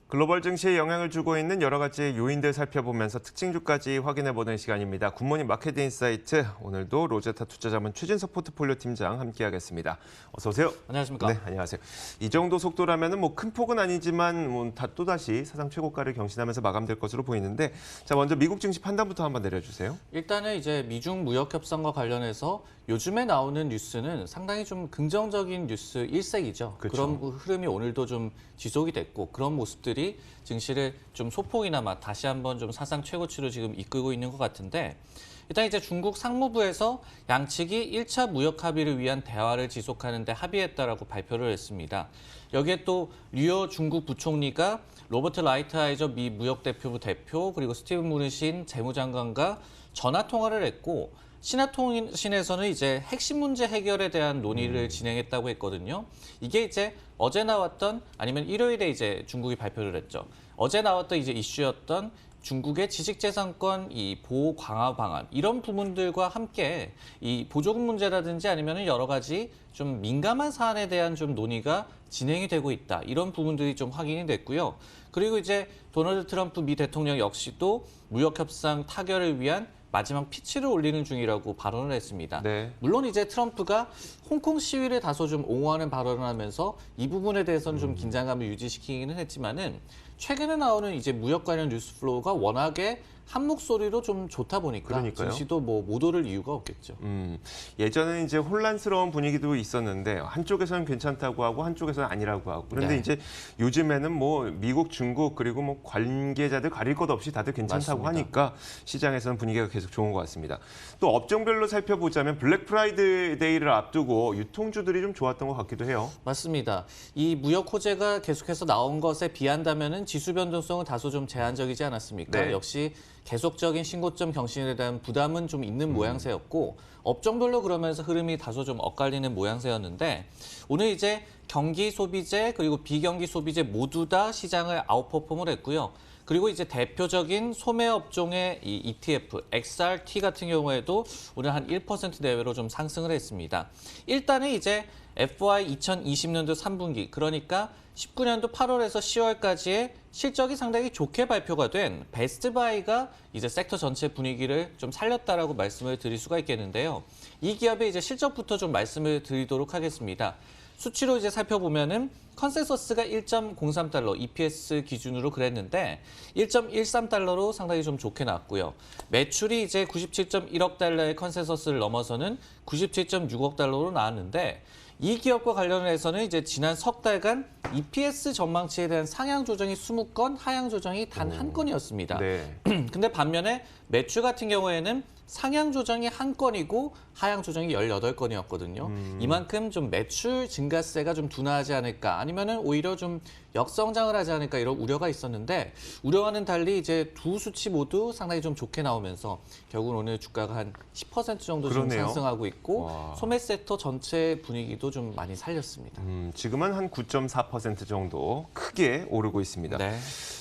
글로벌 증시에 영향을 주고 있는 여러 가지 요인들 살펴보면서 특징주까지 확인해보는 시간입니다. 굿모닝 마켓 인사이트, 오늘도 로제타 투자자문 최진석 포트폴리오 팀장 함께하겠습니다. 어서 오세요. 안녕하십니까. 네, 안녕하세요. 이 정도 속도라면 큰 폭은 아니지만 또다시 사상 최고가를 경신하면서 마감될 것으로 보이는데, 자, 먼저 미국 증시 판단부터 한번 내려주세요. 일단은 이제 미중 무역 협상과 관련해서 요즘에 나오는 뉴스는 상당히 좀 긍정적인 뉴스 일색이죠. 그렇죠. 그런 흐름이 오늘도 좀 지속이 됐고 그런 모습들이 증시를 좀 소폭이나마 다시 한번 좀 사상 최고치로 지금 이끌고 있는 것 같은데, 일단 이제 중국 상무부에서 양측이 1차 무역 합의를 위한 대화를 지속하는 데 합의했다라고 발표를 했습니다. 여기에 또 류어 중국 부총리가 로버트 라이트하이저 미 무역대표부 대표 그리고 스티븐 무르신 재무장관과 전화 통화를 했고, 신화통신에서는 이제 핵심 문제 해결에 대한 논의를 진행했다고 했거든요. 이게 이제 어제 나왔던, 아니면 일요일에 이제 중국이 발표를 했죠. 어제 나왔던 이제 이슈였던 중국의 지식재산권 이 보호 강화 방안, 이런 부분들과 함께 이 보조금 문제라든지 아니면 여러 가지 좀 민감한 사안에 대한 좀 논의가 진행이 되고 있다. 이런 부분들이 좀 확인이 됐고요. 그리고 이제 도널드 트럼프 미 대통령 역시도 무역 협상 타결을 위한 마지막 피치를 올리는 중이라고 발언을 했습니다. 네. 물론 이제 트럼프가 홍콩 시위를 다소 좀 옹호하는 발언을 하면서 이 부분에 대해서는 좀 긴장감을 유지시키기는 했지만은, 최근에 나오는 이제 무역 관련 뉴스 플로우가 워낙에 한 목소리로 좀 좋다 보니까 그러니까요. 증시도 못 오를 이유가 없겠죠. 예전에는 이제 혼란스러운 분위기도 있었는데 한쪽에서는 괜찮다고 하고 한쪽에서는 아니라고 하고, 그런데 네. 이제 요즘에는 미국, 중국 그리고 관계자들 가릴 것 없이 다들 괜찮다고 맞습니다. 하니까 시장에서는 분위기가 계속 좋은 것 같습니다. 또 업종별로 살펴보자면 블랙 프라이데이를 앞두고 유통주들이 좀 좋았던 것 같기도 해요. 맞습니다. 이 무역 호재가 계속해서 나온 것에 비한다면은 지수 변동성은 다소 좀 제한적이지 않았습니까? 네. 역시 계속적인 신고점 경신에 대한 부담은 좀 있는 모양새였고, 업종별로 그러면서 흐름이 다소 좀 엇갈리는 모양새였는데, 오늘 이제 경기 소비재 그리고 비경기 소비재 모두 다 시장을 아웃퍼폼을 했고요. 그리고 이제 대표적인 소매 업종의 이 ETF, XRT 같은 경우에도 오늘 한 1% 내외로 좀 상승을 했습니다. 일단은 이제 FY 2020년도 3분기, 그러니까 19년도 8월에서 10월까지의 실적이 상당히 좋게 발표가 된 베스트바이가 이제 섹터 전체 분위기를 좀 살렸다라고 말씀을 드릴 수가 있겠는데요. 이 기업의 이제 실적부터 좀 말씀을 드리도록 하겠습니다. 수치로 이제 살펴보면은 컨센서스가 1.03달러, EPS 기준으로 그랬는데 1.13달러로 상당히 좀 좋게 나왔고요. 매출이 이제 97.1억 달러의 컨센서스를 넘어서는 97.6억 달러로 나왔는데, 이 기업과 관련해서는 이제 지난 석 달간 EPS 전망치에 대한 상향 조정이 20건, 하향 조정이 단 한 건이었습니다. 네. 근데 반면에 매출 같은 경우에는 상향 조정이 한 건이고 하향 조정이 18건이었거든요. 이만큼 좀 매출 증가세가 좀 둔화하지 않을까, 아니면은 오히려 좀 역성장을 하지 않을까, 이런 우려가 있었는데, 우려와는 달리 이제 두 수치 모두 상당히 좀 좋게 나오면서 결국은 오늘 주가가 한 10% 정도 좀 그러네요. 상승하고 있고, 와. 소매 섹터 전체 분위기도 좀 많이 살렸습니다. 지금은 한 9.4% 정도 크게 오르고 있습니다. 네.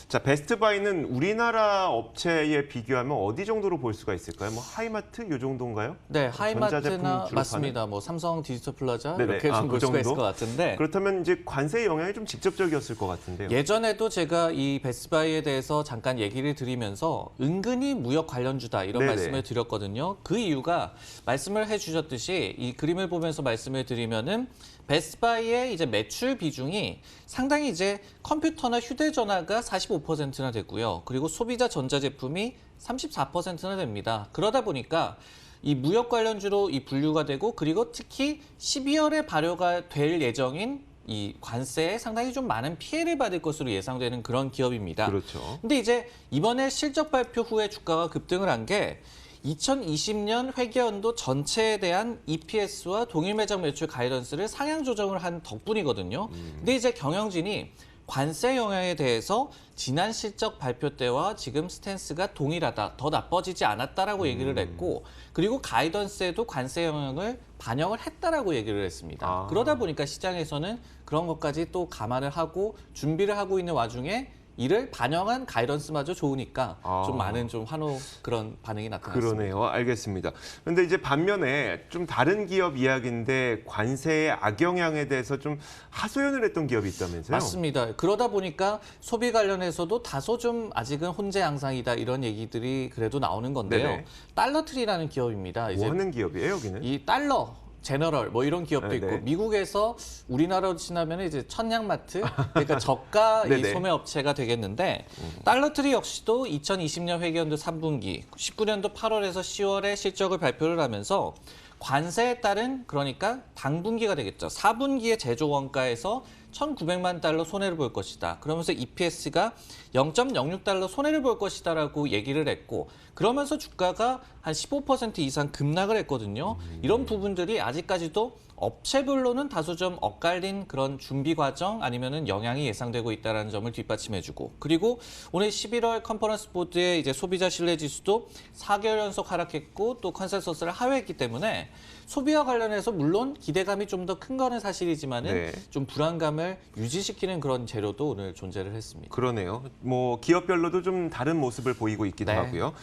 자, 베스트바이는 우리나라 업체에 비교하면 어디 정도로 볼 수가 있을까요? 하이마트 요 정도인가요? 네, 전자제품 하이마트나 주로 맞습니다. 삼성 디지털 플라자 네네. 이렇게 좀 그 볼 수가 있을 정도? 것 같은데, 그렇다면 이제 관세 영향이 좀 직접적이었을 것 같은데요. 예전에도 제가 이 베스트바이에 대해서 잠깐 얘기를 드리면서 은근히 무역 관련주다 이런 네네. 말씀을 드렸거든요. 그 이유가 말씀을 해주셨듯이 이 그림을 보면서 말씀을 드리면은 베스트바이의 이제 매출 비중이 상당히 이제 컴퓨터나 휴대전화가 45%나 됐고요. 그리고 소비자 전자제품이 34%나 됩니다. 그러다 보니까 이 무역 관련주로 이 분류가 되고, 그리고 특히 12월에 발효가 될 예정인 이 관세에 상당히 좀 많은 피해를 받을 것으로 예상되는 그런 기업입니다. 그렇죠. 근데 이제 이번에 실적 발표 후에 주가가 급등을 한 게 2020년 회계연도 전체에 대한 EPS와 동일 매장 매출 가이던스를 상향 조정을 한 덕분이거든요. 근데 이제 경영진이 관세 영향에 대해서 지난 실적 발표 때와 지금 스탠스가 동일하다, 더 나빠지지 않았다라고 얘기를 했고, 그리고 가이던스에도 관세 영향을 반영을 했다라고 얘기를 했습니다. 아. 그러다 보니까 시장에서는 그런 것까지 또 감안을 하고 준비를 하고 있는 와중에 이를 반영한 가이던스마저 좋으니까 좀 아. 많은 좀 환호 그런 반응이 나타났습니다. 그러네요. 알겠습니다. 그런데 이제 반면에 좀 다른 기업 이야기인데 관세의 악영향에 대해서 좀 하소연을 했던 기업이 있다면서요? 맞습니다. 그러다 보니까 소비 관련해서도 다소 좀 아직은 혼재 양상이다 이런 얘기들이 그래도 나오는 건데요. 네네. 달러트리라는 기업입니다. 뭐 하는 기업이에요, 여기는? 이 달러 제너럴 뭐 이런 기업도 네, 있고 네. 미국에서 우리나라로 치면 이제 천냥마트 그러니까 저가 네, 이 네. 소매 업체가 되겠는데 달러트리 역시도 2020년 회계연도 3분기 19년도 8월에서 10월에 실적을 발표를 하면서 관세에 따른 그러니까 당분기가 되겠죠. 4분기의 제조 원가에서 1,900만 달러 손해를 볼 것이다. 그러면서 EPS가 0.06달러 손해를 볼 것이다라고 얘기를 했고 그러면서 주가가 한 15% 이상 급락을 했거든요. 이런 부분들이 아직까지도 업체별로는 다소 좀 엇갈린 그런 준비 과정 아니면은 영향이 예상되고 있다는 점을 뒷받침해주고 그리고 오늘 11월 컨퍼런스 보드의 이제 소비자 신뢰 지수도 4개월 연속 하락했고 또 컨센서스를 하회했기 때문에 소비와 관련해서 물론 기대감이 좀 더 큰 거는 사실이지만은 네. 좀 불안감을 유지시키는 그런 재료도 오늘 존재를 했습니다. 그러네요. 뭐 기업별로도 좀 다른 모습을 보이고 있기도 네. 하고요.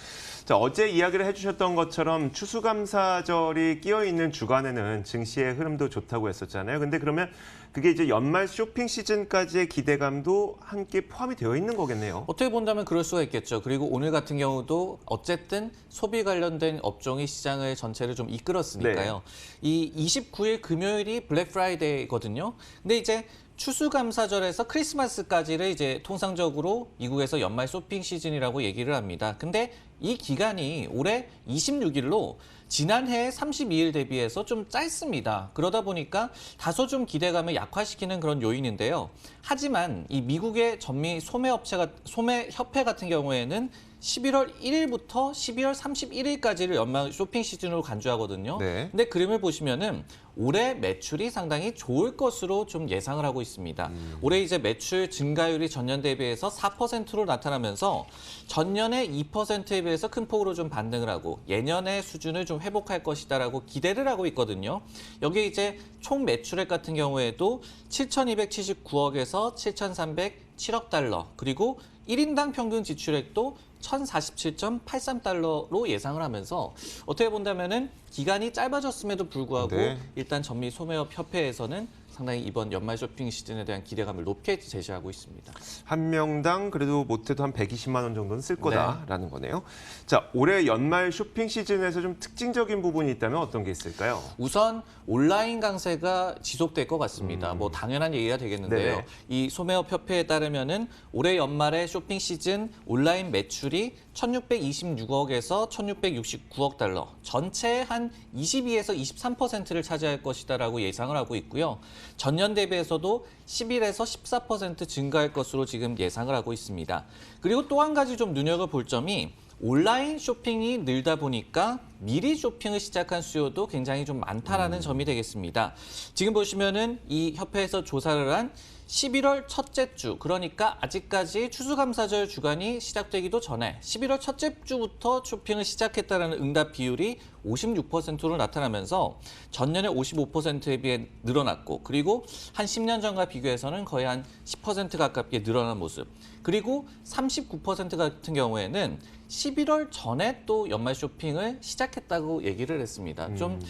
자, 어제 이야기를 해주셨던 것처럼 추수감사절이 끼어 있는 주간에는 증시의 흐름도 좋다고 했었잖아요. 근데 그러면 그게 이제 연말 쇼핑 시즌까지의 기대감도 함께 포함이 되어 있는 거겠네요. 어떻게 본다면 그럴 수가 있겠죠. 그리고 오늘 같은 경우도 어쨌든 소비 관련된 업종이 시장을 전체를 좀 이끌었으니까요. 이 29일 금요일이 블랙 프라이데이거든요. 근데 이제 추수감사절에서 크리스마스까지를 이제 통상적으로 미국에서 연말 쇼핑 시즌이라고 얘기를 합니다. 근데 이 기간이 올해 26일로 지난해 32일 대비해서 좀 짧습니다. 그러다 보니까 다소 좀 기대감을 약화시키는 그런 요인인데요. 하지만 이 미국의 전미 소매협회 같은 경우에는 11월 1일부터 12월 31일까지를 연말 쇼핑 시즌으로 간주하거든요. 네. 근데 그림을 보시면은 올해 매출이 상당히 좋을 것으로 좀 예상을 하고 있습니다. 올해 이제 매출 증가율이 전년 대비해서 4%로 나타나면서 전년의 2%에 비해서 큰 폭으로 좀 반등을 하고 예년의 수준을 좀 회복할 것이다라고 기대를 하고 있거든요. 여기 이제 총 매출액 같은 경우에도 7,279억에서 7,307억 달러 그리고 1인당 평균 지출액도 1,047.83달러로 예상을 하면서 어떻게 본다면은 기간이 짧아졌음에도 불구하고 네. 일단 전미 소매업 협회에서는 상당히 이번 연말 쇼핑 시즌에 대한 기대감을 높게 제시하고 있습니다. 한 명당 그래도 못해도 한 120만 원 정도는 쓸 거다라는 거네요. 자, 올해 연말 쇼핑 시즌에서 좀 특징적인 부분이 있다면 어떤 게 있을까요? 우선 온라인 강세가 지속될 것 같습니다. 뭐 당연한 얘기가 되겠는데요. 네네. 이 소매업 협회에 따르면은 올해 연말에 쇼핑 시즌 온라인 매출이 1,626억에서 1,669억 달러, 전체의 한 22에서 23%를 차지할 것이다라고 예상을 하고 있고요. 전년 대비해서도 11에서 14% 증가할 것으로 지금 예상을 하고 있습니다. 그리고 또 한 가지 좀 눈여겨볼 점이 온라인 쇼핑이 늘다 보니까 미리 쇼핑을 시작한 수요도 굉장히 좀 많다라는 점이 되겠습니다. 지금 보시면은 이 협회에서 조사를 한 11월 첫째 주, 그러니까 아직까지 추수감사절 주간이 시작되기도 전에 11월 첫째 주부터 쇼핑을 시작했다는 응답 비율이 56%로 나타나면서 전년의 55%에 비해 늘어났고 그리고 한 10년 전과 비교해서는 거의 한 10% 가깝게 늘어난 모습. 그리고 39% 같은 경우에는 11월 전에 또 연말 쇼핑을 시작했다고 얘기를 했습니다. 좀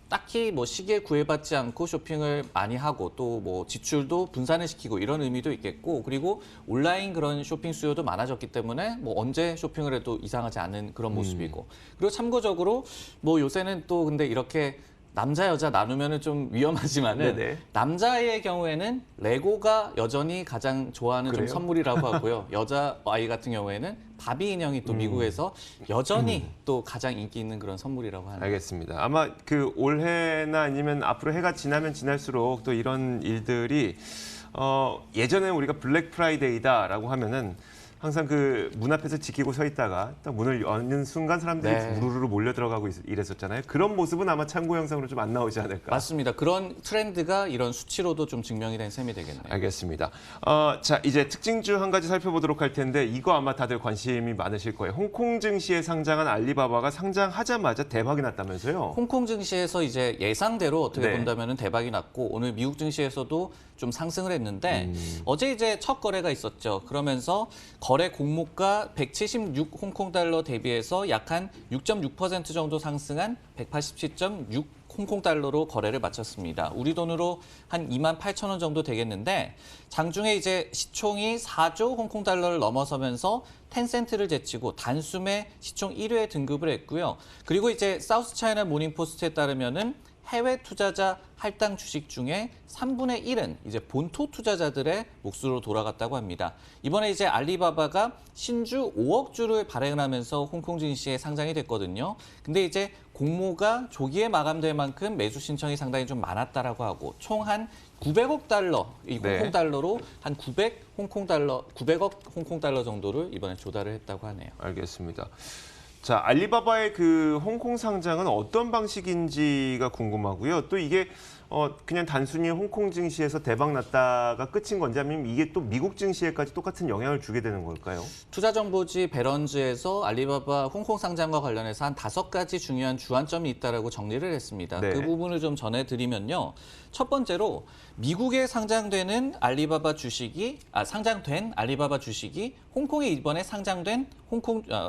딱히 뭐 시기에 구애받지 않고 쇼핑을 많이 하고 또 뭐 지출도 분산을 시키고 이런 의미도 있겠고 그리고 온라인 그런 쇼핑 수요도 많아졌기 때문에 뭐 언제 쇼핑을 해도 이상하지 않은 그런 모습이고 그리고 참고적으로 뭐 요새는 또 근데 이렇게 남자 여자 나누면은 좀 위험하지만은 네네. 남자아이의 경우에는 레고가 여전히 가장 좋아하는 좀 그래요? 선물이라고 하고요. 여자 아이 같은 경우에는 바비 인형이 또 미국에서 여전히 또 가장 인기 있는 그런 선물이라고 하네요. 알겠습니다. 아마 그 올해나 아니면 앞으로 해가 지나면 지날수록 또 이런 일들이 예전에 우리가 블랙 프라이데이다라고 하면은 항상 그 문 앞에서 지키고 서 있다가 딱 문을 여는 순간 사람들이 네. 우르르 몰려 들어가고 이랬었잖아요. 그런 모습은 아마 참고 영상으로 좀 안 나오지 않을까. 맞습니다. 그런 트렌드가 이런 수치로도 좀 증명이 된 셈이 되겠네요. 알겠습니다. 자, 이제 특징주 한 가지 살펴보도록 할 텐데 이거 아마 다들 관심이 많으실 거예요. 홍콩 증시에 상장한 알리바바가 상장하자마자 대박이 났다면서요? 홍콩 증시에서 이제 예상대로 어떻게 네. 본다면 대박이 났고 오늘 미국 증시에서도 좀 상승을 했는데 어제 이제 첫 거래가 있었죠. 그러면서 거래 공모가 176 홍콩 달러 대비해서 약 한 6.6% 정도 상승한 187.6 홍콩 달러로 거래를 마쳤습니다. 우리 돈으로 한 28,000원 정도 되겠는데 장중에 이제 시총이 4조 홍콩 달러를 넘어서면서 텐센트를 제치고 단숨에 시총 1위에 등급을 했고요. 그리고 이제 사우스 차이나 모닝 포스트에 따르면은 해외 투자자 할당 주식 중에 3분의 1은 이제 본토 투자자들의 몫으로 돌아갔다고 합니다. 이번에 이제 알리바바가 신주 5억 주를 발행을 하면서 홍콩 증시에 상장이 됐거든요. 근데 이제 공모가 조기에 마감될 만큼 매수 신청이 상당히 좀 많았다라고 하고 총 한 900억 달러, 이 홍콩 네. 달러로 한 900억 홍콩 달러 정도를 이번에 조달을 했다고 하네요. 알겠습니다. 자, 알리바바의 그 홍콩 상장은 어떤 방식인지가 궁금하고요. 또 이게 그냥 단순히 홍콩 증시에서 대박 났다가 끝인 건지 아니면 이게 또 미국 증시에까지 똑같은 영향을 주게 되는 걸까요? 투자정보지 베런즈에서 알리바바 홍콩 상장과 관련해서 한 5가지 중요한 주안점이 있다라고 정리를 했습니다. 네. 그 부분을 좀 전해드리면요. 첫 번째로 미국에 상장된 알리바바 주식이 홍콩에 이번에 상장된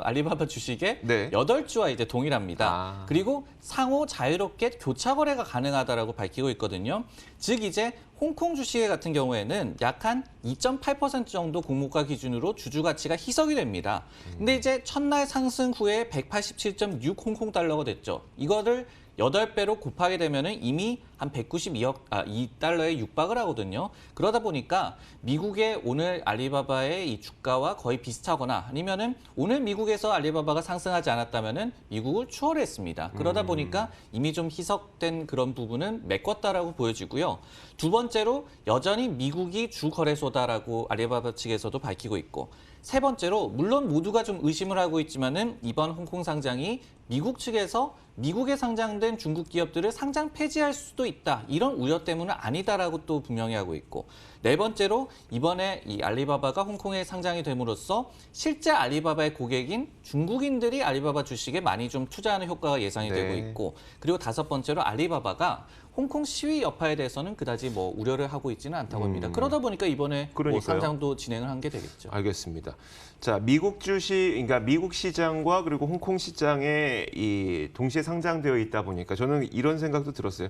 알리바바 주식의 네. 8주와 이제 동일합니다. 아. 그리고 상호 자유롭게 교차 거래가 가능하다라고 밝히고 있거든요. 즉 이제 홍콩 주식 같은 경우에는 약 한 2.8% 정도 공모가 기준으로 주주 가치가 희석이 됩니다. 근데 이제 첫날 상승 후에 187.6 홍콩 달러가 됐죠. 이거를 8배로 곱하게 되면은 이미 한 2달러에 육박을 하거든요. 그러다 보니까 미국의 오늘 알리바바의 이 주가와 거의 비슷하거나 아니면은 오늘 미국에서 알리바바가 상승하지 않았다면은 미국을 추월했습니다. 그러다 보니까 이미 좀 희석된 그런 부분은 메꿨다라고 보여지고요. 두 번째로 여전히 미국이 주 거래소다라고 알리바바 측에서도 밝히고 있고 세 번째로 물론 모두가 좀 의심을 하고 있지만은 이번 홍콩 상장이 미국 측에서 미국에 상장된 중국 기업들을 상장 폐지할 수도 있다. 이런 우려 때문은 아니다라고 또 분명히 하고 있고 네 번째로 이번에 이 알리바바가 홍콩에 상장이 됨으로써 실제 알리바바의 고객인 중국인들이 알리바바 주식에 많이 좀 투자하는 효과가 예상이 네. 되고 있고 그리고 다섯 번째로 알리바바가 홍콩 시위 여파에 대해서는 그다지 뭐 우려를 하고 있지는 않다고 합니다. 그러다 보니까 이번에 뭐 그러니까요. 상장도 진행을 한 게 되겠죠. 알겠습니다. 자, 미국 그러니까 미국 시장과 그리고 홍콩 시장에 이 동시에 상장되어 있다 보니까 저는 이런 생각도 들었어요.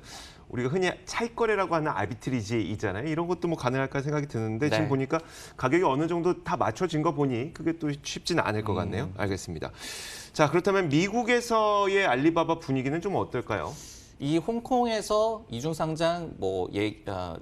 우리가 흔히 차익거래라고 하는 아비트리지 있잖아요. 이런 것도 뭐 가능할까 생각이 드는데 네. 지금 보니까 가격이 어느 정도 다 맞춰진 거 보니 그게 또 쉽지는 않을 것 같네요. 알겠습니다. 자, 그렇다면 미국에서의 알리바바 분위기는 좀 어떨까요? 이 홍콩에서 이중 상장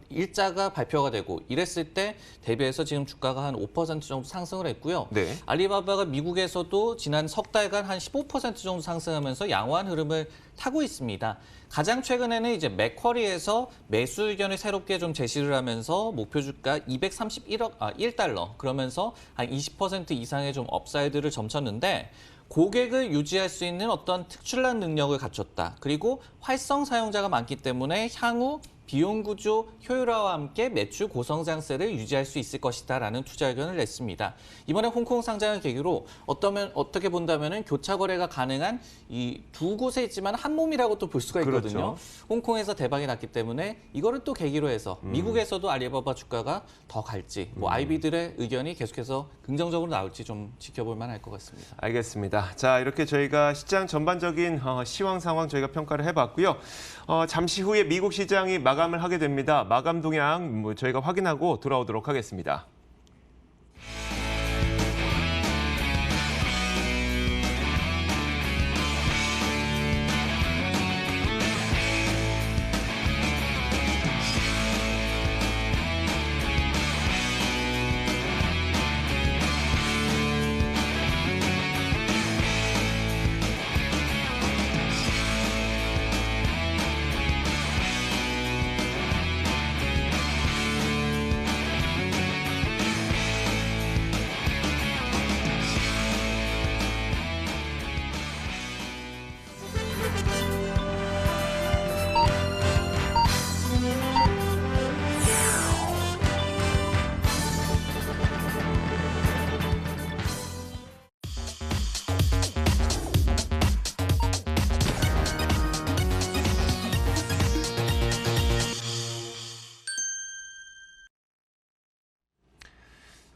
일자가 발표가 되고 이랬을 때 대비해서 지금 주가가 한 5% 정도 상승을 했고요. 네. 알리바바가 미국에서도 지난 석 달간 한 15% 정도 상승하면서 양호한 흐름을 타고 있습니다. 가장 최근에는 이제 맥쿼리에서 매수 의견을 새롭게 좀 제시를 하면서 목표 주가 1달러 그러면서 한 20% 이상의 좀 업사이드를 점쳤는데 고객을 유지할 수 있는 어떤 특출난 능력을 갖췄다. 그리고 활성 사용자가 많기 때문에 향후 비용 구조 효율화와 함께 매출 고성장세를 유지할 수 있을 것이다라는 투자 의견을 냈습니다. 이번에 홍콩 상장을 계기로 어떻게 본다면은 교차 거래가 가능한 이 두 곳에 있지만 한 몸이라고 또 볼 수가 있거든요. 그렇죠. 홍콩에서 대박이 났기 때문에 이거를 또 계기로 해서 미국에서도 알리바바 주가가 더 갈지 뭐 아이비들의 의견이 계속해서 긍정적으로 나올지 좀 지켜볼 만할 것 같습니다. 알겠습니다. 자, 이렇게 저희가 시장 전반적인 시황 상황 저희가 평가를 해봤고요. 잠시 후에 미국 시장이 마감을 하게 됩니다. 마감 동향 저희가 확인하고 돌아오도록 하겠습니다.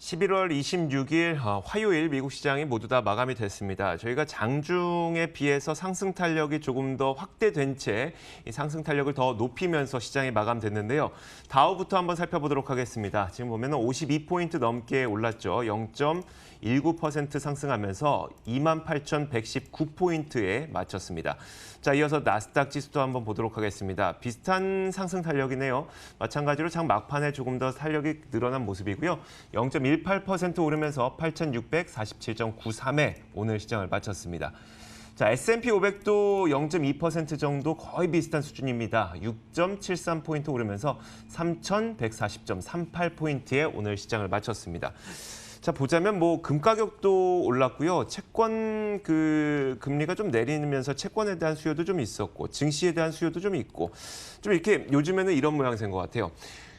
11월 26일 화요일 미국 시장이 모두 다 마감이 됐습니다. 저희가 장중에 비해서 상승 탄력이 조금 더 확대된 채 이 상승 탄력을 더 높이면서 시장이 마감됐는데요. 다우부터 한번 살펴보도록 하겠습니다. 지금 보면 52포인트 넘게 올랐죠. 0.19% 상승하면서 28,119포인트에 마쳤습니다. 자, 이어서 나스닥 지수도 한번 보도록 하겠습니다. 비슷한 상승 탄력이네요. 마찬가지로 장 막판에 조금 더 탄력이 늘어난 모습이고요. 0.18% 오르면서 8,647.93에 오늘 시장을 마쳤습니다. 자, S&P 500도 0.2% 정도 거의 비슷한 수준입니다. 6.73포인트 오르면서 3,140.38포인트에 오늘 시장을 마쳤습니다. 자, 보자면 금 가격도 올랐고요. 채권 금리가 좀 내리면서 채권에 대한 수요도 좀 있었고, 증시에 대한 수요도 좀 있고, 좀 이렇게 요즘에는 이런 모양새인 것 같아요.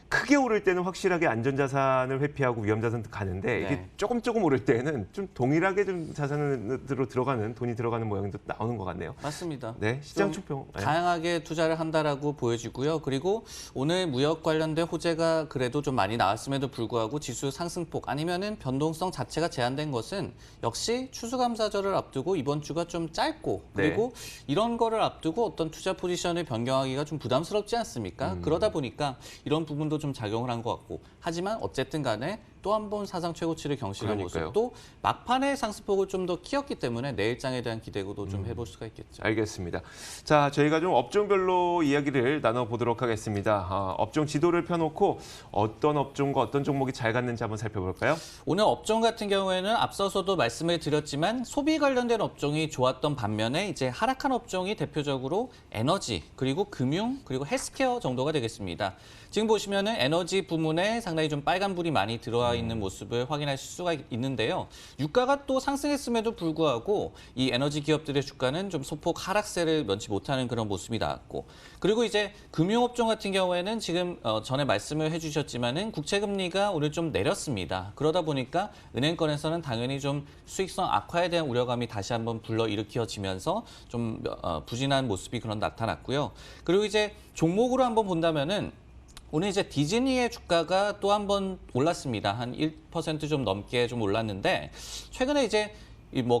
크게 오를 때는 확실하게 안전자산을 회피하고 위험자산도 가는데 이게 네. 조금 오를 때는 좀 동일하게 좀 자산으로 들어가는 돈이 들어가는 모양도 나오는 것 같네요. 맞습니다. 네, 시장 좀 총평. 네. 다양하게 투자를 한다라고 보여지고요. 그리고 오늘 무역 관련된 호재가 그래도 좀 많이 나왔음에도 불구하고 지수 상승폭 아니면은 변동성 자체가 제한된 것은 역시 추수감사절을 앞두고 이번 주가 좀 짧고 그리고 이런 거를 앞두고 어떤 투자 포지션을 변경하기가 좀 부담스럽지 않습니까? 그러다 보니까 이런 부분도 좀 작용을 한 것 같고 하지만 어쨌든 간에 또 한 번 사상 최고치를 경신한 그러니까요. 모습도 막판의 상승폭을 좀 더 키웠기 때문에 내일장에 대한 기대도 좀 해볼 수가 있겠죠. 알겠습니다. 자, 저희가 좀 업종별로 이야기를 나눠보도록 하겠습니다. 업종 지도를 펴놓고 어떤 업종과 어떤 종목이 잘 갔는지 한번 살펴볼까요? 오늘 업종 같은 경우에는 앞서서도 말씀을 드렸지만 소비 관련된 업종이 좋았던 반면에 이제 하락한 업종이 대표적으로 에너지, 그리고 금융, 그리고 헬스케어 정도가 되겠습니다. 지금 보시면은 에너지 부문에 상당히 좀 빨간불이 많이 들어와 있는 모습을 확인하실 수가 있는데요. 유가가 또 상승했음에도 불구하고 이 에너지 기업들의 주가는 좀 소폭 하락세를 면치 못하는 그런 모습이 나왔고, 그리고 이제 금융업종 같은 경우에는 지금 전에 말씀을 해주셨지만은 국채금리가 오늘 좀 내렸습니다. 그러다 보니까 은행권에서는 당연히 좀 수익성 악화에 대한 우려감이 다시 한번 불러일으켜지면서 좀 부진한 모습이 그런 나타났고요. 그리고 이제 종목으로 한번 본다면은 오늘 이제 디즈니의 주가가 또 한 번 올랐습니다. 한 1% 좀 넘게 좀 올랐는데 최근에 이제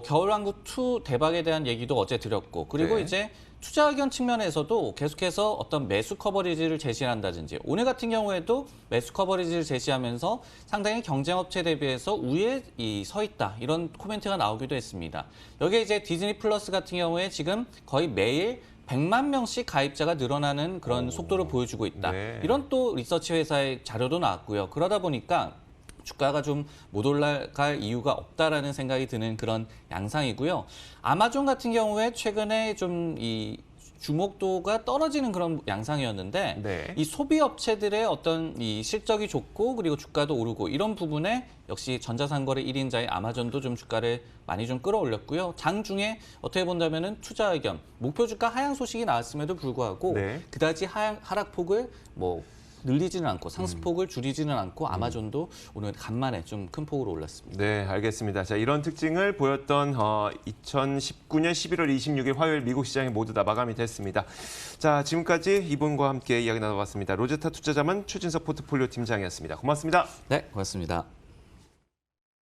겨울왕국 2 대박에 대한 얘기도 어제 드렸고 그리고 이제 투자 의견 측면에서도 계속해서 어떤 매수 커버리지를 제시한다든지 오늘 같은 경우에도 매수 커버리지를 제시하면서 상당히 경쟁업체 대비해서 우위에 서 있다 이런 코멘트가 나오기도 했습니다. 여기에 이제 디즈니 플러스 같은 경우에 지금 거의 매일 100만 명씩 가입자가 늘어나는 그런 속도를 보여주고 있다. 네. 이런 또 리서치 회사의 자료도 나왔고요. 그러다 보니까 주가가 좀 못 올라갈 이유가 없다라는 생각이 드는 그런 양상이고요. 아마존 같은 경우에 최근에 좀 이 주목도가 떨어지는 그런 양상이었는데 이 소비 업체들의 어떤 이 실적이 좋고 그리고 주가도 오르고 이런 부분에 역시 전자상거래 1인자의 아마존도 좀 주가를 많이 좀 끌어올렸고요. 장중에 어떻게 본다면은 투자 의견, 목표 주가 하향 소식이 나왔음에도 불구하고 그다지 하락폭을 늘리지는 않고 상승폭을 줄이지는 않고 아마존도 오늘 간만에 좀 큰 폭으로 올랐습니다. 네, 알겠습니다. 자, 이런 특징을 보였던 2019년 11월 26일 화요일 미국 시장이 모두 다 마감이 됐습니다. 자, 지금까지 이분과 함께 이야기 나눠봤습니다. 로제타 투자자문 최진석 포트폴리오 팀장이었습니다. 고맙습니다. 네, 고맙습니다.